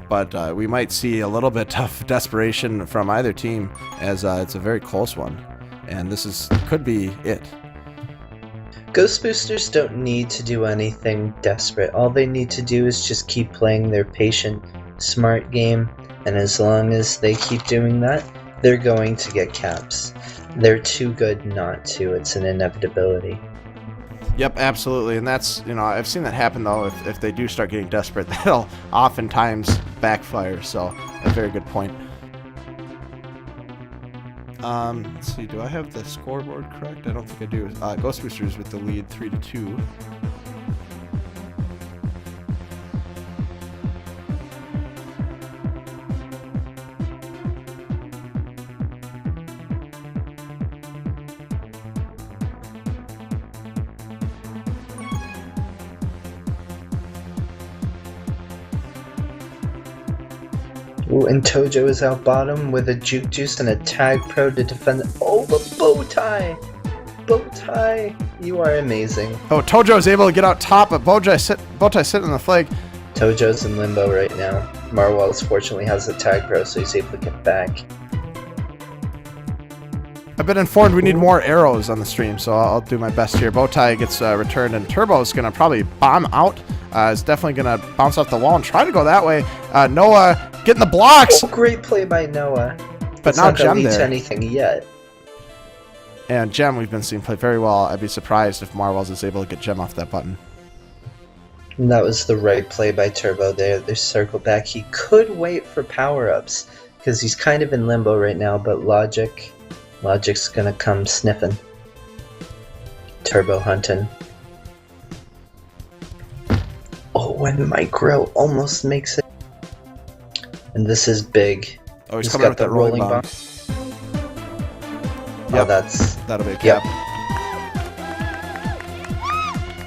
But we might see a little bit of desperation from either team, as it's a very close one, and this could be it. GhostBoosters don't need to do anything desperate. All they need to do is just keep playing their patient, smart game, and as long as they keep doing that, they're going to get caps. They're too good not to. It's an inevitability. Yep, absolutely, and that's, I've seen that happen, though. If they do start getting desperate, that'll oftentimes backfire, so a very good point. Let's see, do I have the scoreboard correct? I don't think I do. GhostBoosters with the lead 3-2. Ooh, and Tojo is out bottom with a Juke Juice and a Tag Pro to defend. Oh, the bow tie! Bow tie! You are amazing. Oh, Tojo is able to get out top, but Bowtie sitting on the flag. Tojo's in limbo right now. Marwell's fortunately has a Tag Pro, so he's able to get back. I've been informed we need more arrows on the stream, so I'll do my best here. Bowtie gets returned, and Turbo's going to probably bomb out. Is definitely going to bounce off the wall and try to go that way. Noah getting the blocks! Oh, great play by Noah. But now not gonna Gem lead to there. anything yet. And Gem we've been seeing play very well. I'd be surprised if Marwells is able to get Gem off that button. And that was the right play by Turbo there. They circle back. He could wait for power-ups, because he's kind of in limbo right now, but Logic's gonna come sniffing. Turbo hunting. Oh, and Micro almost makes it. And this is big. Oh, he's coming got with that the rolling bomb. Oh, That'll be a Yep. cap.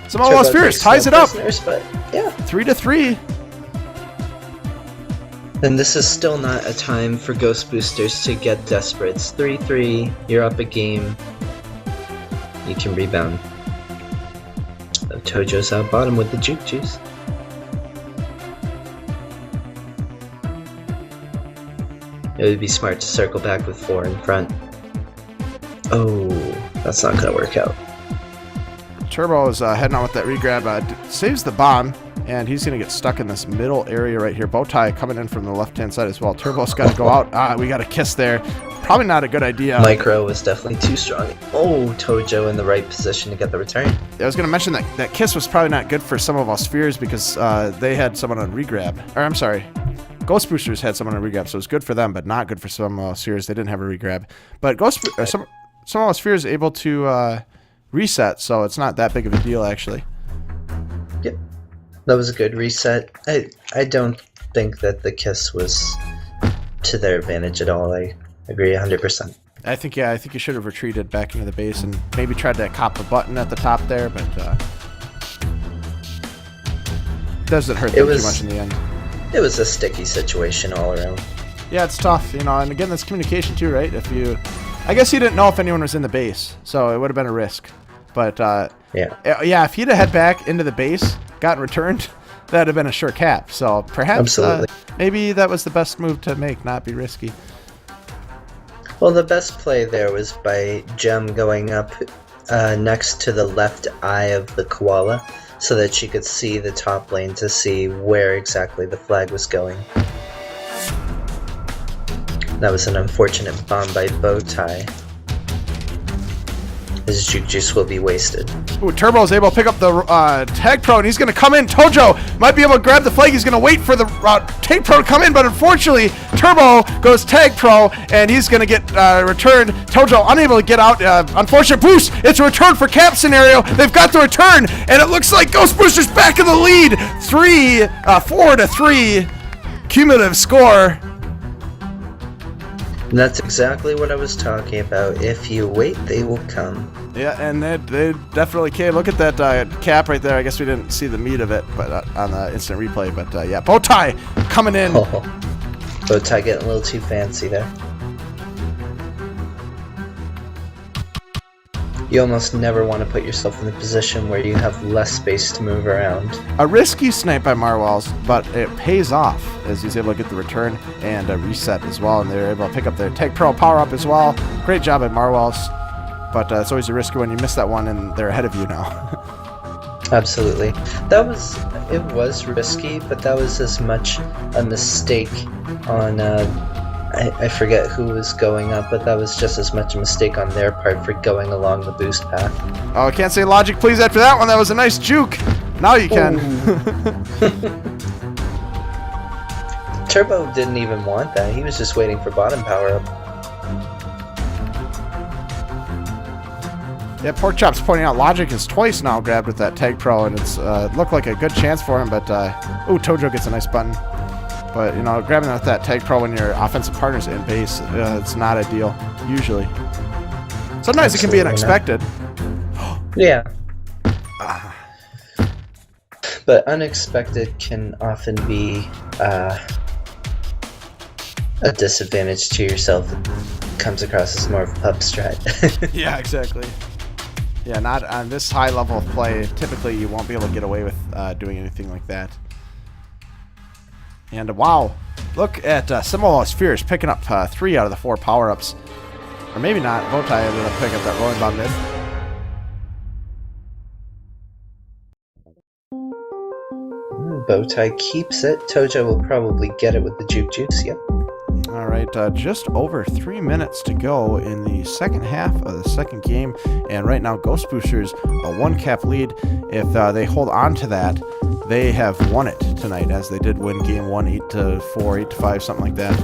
Samoa Spheres ties it up. But yeah. 3-3. Then this is still not a time for GhostBoosters to get desperate. It's 3-3. You're up a game. You can rebound. Oh, Tojo's out bottom with the Juke Juice. It would be smart to circle back with 4 in front. Oh, that's not gonna work out. Turbo is heading out with that regrab. Saves the bomb, and he's going to get stuck in this middle area right here. Bowtie coming in from the left-hand side as well. Turbo's got to go out. We got a kiss there. Probably not a good idea. Micro was definitely too strong. Oh, Tojo in the right position to get the return. I was going to mention that kiss was probably not good for some of our spheres because they had someone on regrab. Or, I'm sorry. GhostBoosters had someone on regrab, so it was good for them, but not good for some spheres. They didn't have a regrab. But some of our spheres able to reset, so it's not that big of a deal, actually. Yep. That was a good reset. I don't think that the kiss was to their advantage at all. I agree 100%. I think you should have retreated back into the base and maybe tried to cop the button at the top there, but doesn't hurt them too much in the end. It was a sticky situation all around. Yeah, it's tough, and again, that's communication too, right? I guess he didn't know if anyone was in the base, so it would have been a risk. But yeah, if he'd have head back into the base, gotten returned, that'd have been a sure cap. So perhaps maybe that was the best move to make, not be risky. Well, the best play there was by Gem going up next to the left eye of the koala so that she could see the top lane to see where exactly the flag was going. That was an unfortunate bomb by Bowtie. His juke juice will be wasted. Ooh, Turbo's able to pick up the Tag Pro, and he's going to come in. Tojo might be able to grab the flag. He's going to wait for the Tag Pro to come in, but unfortunately, Turbo goes Tag Pro, and he's going to get returned. Tojo unable to get out. Unfortunate boost. It's a return for cap scenario. They've got the return, and it looks like GhostBoosters back in the lead. 4-3 cumulative score. And that's exactly what I was talking about. If you wait, they will come. Yeah, and they definitely can. Look at that cap right there. I guess we didn't see the meat of it, but on the instant replay. But yeah, Bowtie coming in. Oh, Bowtie getting a little too fancy there. You almost never want to put yourself in the position where you have less space to move around. A risky snipe by Marwals, but it pays off as he's able to get the return and a reset as well, and they're able to pick up their Tag Pro power-up as well. Great job by Marwals, but it's always a risky when you miss that one and they're ahead of you now. Absolutely. It was risky, but that was as much a mistake on... I forget who was going up, but that was just as much a mistake on their part for going along the boost path. Oh, I can't say logic please after that one. That was a nice juke. Now you can. Turbo didn't even want that. He was just waiting for bottom power up. Yeah, Pork Chop's pointing out Logic is twice now grabbed with that Tag Pro, and it's looked like a good chance for him, but ooh, Tojo gets a nice button. But, grabbing with that Tag Pro when your offensive partner's in base, it's not ideal, usually. Sometimes it can be unexpected. Yeah. But unexpected can often be a disadvantage to yourself. It comes across as more of a pub strat. Yeah, exactly. Yeah, not on this high level of play. Typically, you won't be able to get away with doing anything like that. And wow, look at Simola Spheres picking up 3 out of the 4 power-ups. Or maybe not. Bowtie ended up picking up that rolling bomb mid. Bowtie keeps it. Tojo will probably get it with the juke juice, yep. Alright, just over 3 minutes to go in the second half of the second game. And right now, GhostBoosters a 1-cap lead. If they hold on to that, they have won it tonight, as they did win game 1, 8-4, 8-5, something like that.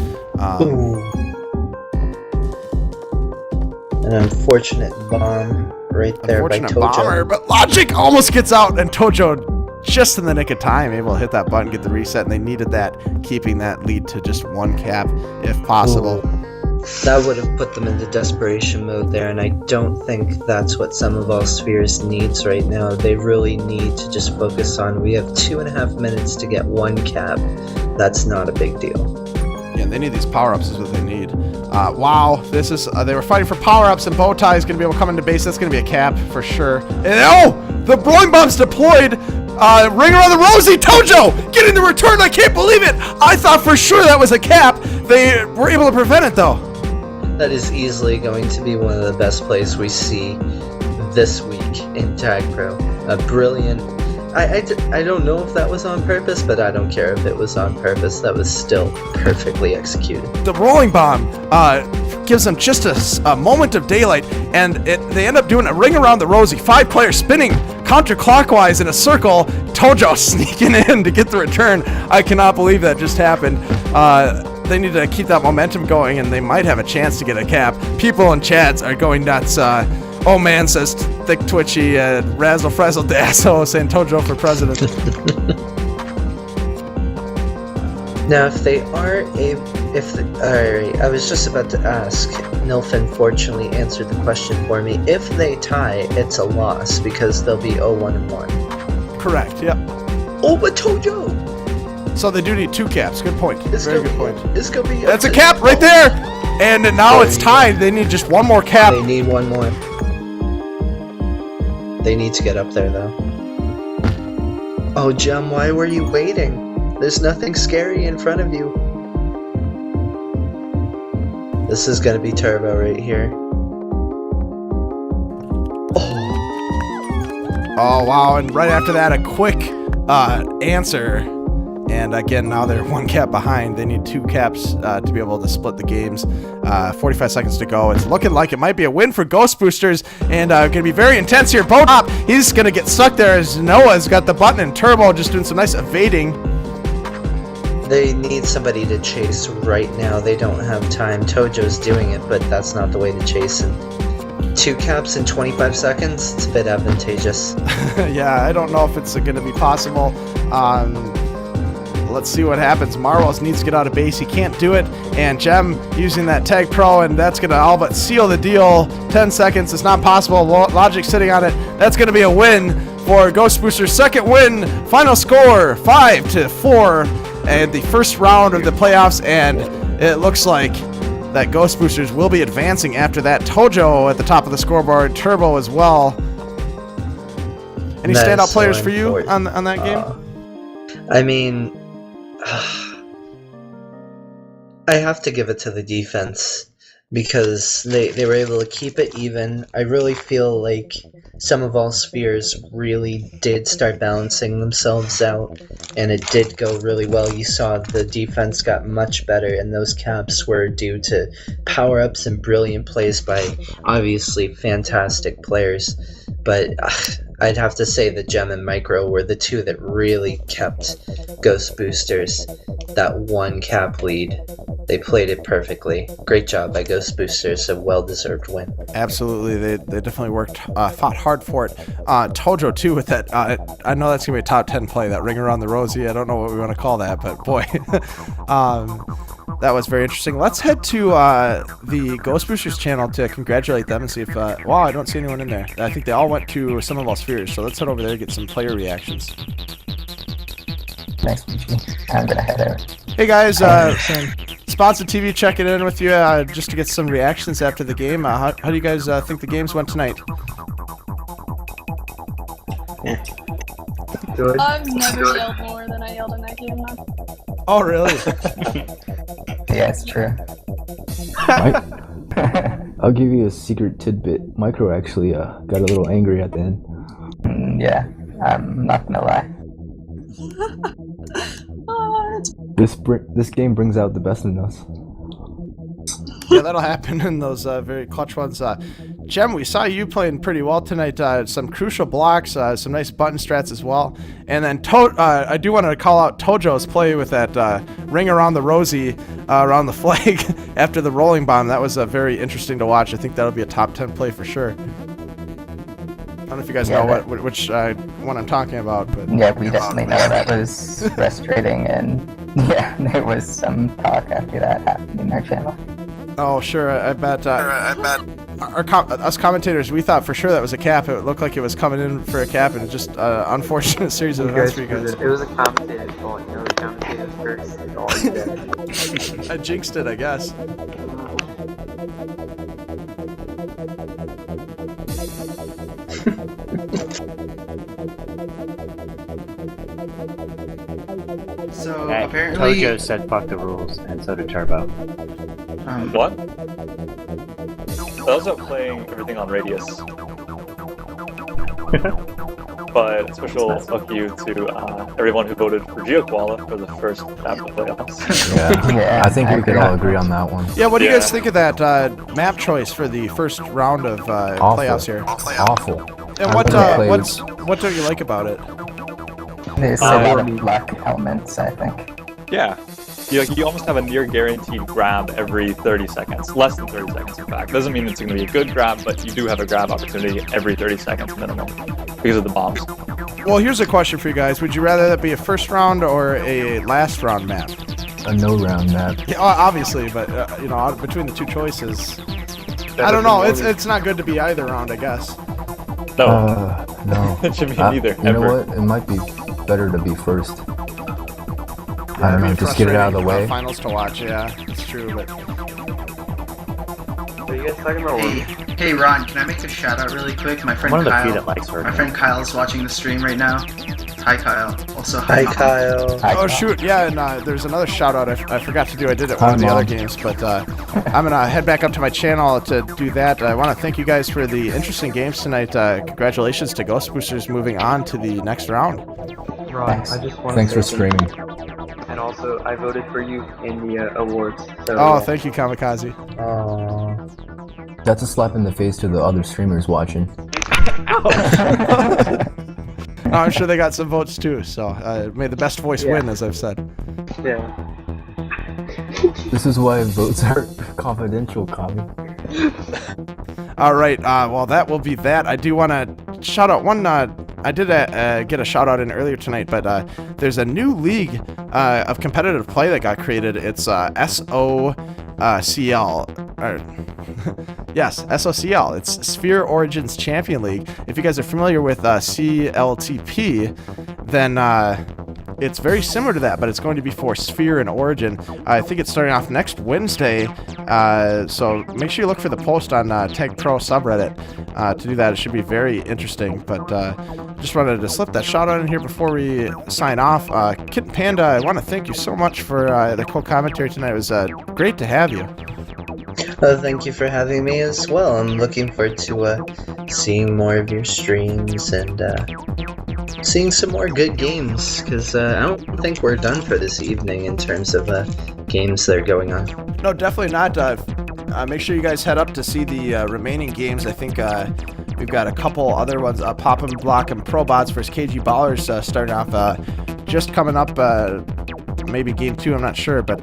An unfortunate bomb right there by Tojo. Unfortunate bomber, but Logic almost gets out, and Tojo just in the nick of time able to hit that button, get the reset, and they needed that, keeping that lead to just 1 cap if possible. That would have put them into desperation mode there, and I don't think that's what some of all Spheres needs right now. They really need to just focus on, we have 2.5 minutes to get 1 cap. That's not a big deal. Yeah, they need these power-ups is what they need. Wow, this is, they were fighting for power-ups, and Bowtie is going to be able to come into base. That's going to be a cap for sure. And oh, the rolling bomb's deployed. Ring around the rosy. Tojo getting the return. I can't believe it. I thought for sure that was a cap. They were able to prevent it though. That is easily going to be one of the best plays we see this week in Tag Pro. A brilliant. I don't know if that was on purpose, but I don't care if it was on purpose. That was still perfectly executed. The rolling bomb gives them just a moment of daylight, and they end up doing a ring around the rosy. 5 players spinning counterclockwise in a circle. Tojo sneaking in to get the return. I cannot believe that just happened. They need to keep that momentum going, and they might have a chance to get a cap. People in chats are going nuts. Oh man, says Thick Twitchy, Razzle Frazzle Dasso saying Tojo for president. Now, if they are alright, I was just about to ask. Nilf unfortunately answered the question for me. If they tie, it's a loss because they'll be 0-1-1. Correct. Yep. Oh, but Tojo! So they do need 2 caps. Good point. Very good point. It's gonna be. That's a cap right there, and now it's tied. They need just 1 more cap. They need 1 more. They need to get up there, though. Oh, Jem, why were you waiting? There's nothing scary in front of you. This is gonna be turbo right here. Oh, wow. And right after that, a quick answer. And again, now they're 1 cap behind. They need 2 caps to be able to split the games. 45 seconds to go. It's looking like it might be a win for GhostBoosters, and going to be very intense here. Bo Top, he's going to get stuck there as Noah's got the button, and Turbo just doing some nice evading. They need somebody to chase right now. They don't have time. Tojo's doing it, but that's not the way to chase him. 2 caps in 25 seconds? It's a bit advantageous. Yeah, I don't know if it's going to be possible. Let's see what happens. Marwell needs to get out of base. He can't do it. And Jem using that Tag Pro, and that's going to all but seal the deal. 10 seconds. It's not possible. Logic sitting on it. That's going to be a win for GhostBoosters. Second win. Final score 5-4. And the first round of the playoffs. And it looks like that GhostBoosters will be advancing after that. Tojo at the top of the scoreboard. Turbo as well. Any standout players for you on that game? I mean, I have to give it to the defense because they were able to keep it even. I really feel like some of all spheres really did start balancing themselves out, and it did go really well. You saw the defense got much better, and those caps were due to power-ups and brilliant plays by obviously fantastic players. But I'd have to say that Gem and Micro were the 2 that really kept GhostBoosters that 1 cap lead. They played it perfectly. Great job by GhostBoosters, a well-deserved win. Absolutely, they definitely worked, fought hard for it. Tojo too with that. I know that's gonna be a top 10 play. That ring around the rosy. I don't know what we want to call that, but boy, that was very interesting. Let's head to the GhostBoosters channel to congratulate them and see if. Wow, I don't see anyone in there. I think they all went to some of our spheres. So let's head over there and get some player reactions. Nice to meet you. I'm gonna head out. Hey guys, Sponsored TV checking in with you just to get some reactions after the game. How do you guys think the games went tonight? Good. I've never yelled more than I yelled in that game. Oh, really? Yeah, it's true. I'll give you a secret tidbit. Micro actually got a little angry at the end. Yeah, I'm not gonna lie. This game brings out the best in us. Yeah, that'll happen in those very clutch ones. Jem, we saw you playing pretty well tonight. Some crucial blocks, some nice button strats as well. And then I do want to call out Tojo's play with that ring around the rosy, around the flag after the rolling bomb. That was very interesting to watch. I think that'll be a top 10 play for sure. I don't know if you guys know which one I'm talking about, but yeah, we definitely know that was frustrating, and yeah, there was some talk after that happened in our channel. Oh, sure, I bet. Us commentators, we thought for sure that was a cap. It looked like it was coming in for a cap, and just unfortunate series of events for you guys. It was a commentator's fault, you know, the commentator's first. It's always good. I jinxed it, I guess. So Hey, apparently, Tojo said fuck the rules, and so did Turbo. What? Those are playing everything on Radius. But special fuck you to everyone who voted for GeoKoala for the first map of the playoffs. Yeah, I think we could all agree on that one. Yeah, what do you guys think of that map choice for the first round of playoffs here? Awful. And what don't you like about it? There's a lot of luck elements, I think. Yeah. You almost have a near guaranteed grab every 30 seconds. Less than 30 seconds, in fact. Doesn't mean it's going to be a good grab, but you do have a grab opportunity every 30 seconds minimum because of the bombs. Well, here's a question for you guys. Would you rather that be a first round or a last round map? A no round map. Yeah, obviously, but you know, between the two choices, I don't know. It's not good to be either round, I guess. No. No. It should be neither. You know what? It might be better to be first. I don't know, just get it out of the way. Finals to watch, yeah, it's true. But Are you guys talking about Hey Ron, can I make a shout out really quick? My friend One of the few Kyle. that likes her. My friend Kyle is watching the stream right now. Hi Kyle. Also Hi, Kyle. oh shoot, yeah, and there's another shout out I forgot to do. I did it one of the other games, but I'm gonna head back up to my channel to do that. I want to thank you guys for the interesting games tonight. Congratulations to GhostBoosters moving on to the next round. Ron, Thanks. I just want Thanks to for streaming. And also, I voted for you in the awards. So, Oh, thank you, Kamikaze. Aww. That's a slap in the face to the other streamers watching. Oh, I'm sure they got some votes too, so may the best voice win, as I've said. Yeah. This is why votes are confidential, Kami. All right, well, that will be that. I do want to shout out one. I did get a shout out in earlier tonight, but there's a new league of competitive play that got created. It's SOCL. Yes, SOCL. It's Sphere Origins Champion League. If you guys are familiar with CLTP, then it's very similar to that, but it's going to be for Sphere and Origin. I think it's starting off next Wednesday, so make sure you look for the post on Tag Pro subreddit to do that. It should be very interesting, but just wanted to slip that shout out in here before we sign off. Kit Panda, I want to thank you so much for the co-commentary tonight. It was great to have you. Thank you for having me as well. I'm looking forward to seeing more of your streams and seeing some more good games, because I don't think we're done for this evening in terms of games that are going on. No, definitely not. Make sure you guys head up to see the remaining games. I think we've got a couple other ones. Pop 'em, Block 'em, Probots versus KG Ballers starting off just coming up. Maybe game 2, I'm not sure, but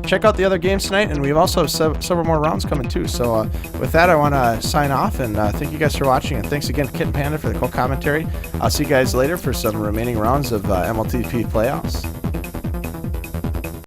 check out the other games tonight, and we also have several more rounds coming too. So with that, I want to sign off, and thank you guys for watching, and thanks again to Kit and Panda for the co-commentary. I'll see you guys later for some remaining rounds of MLTP playoffs.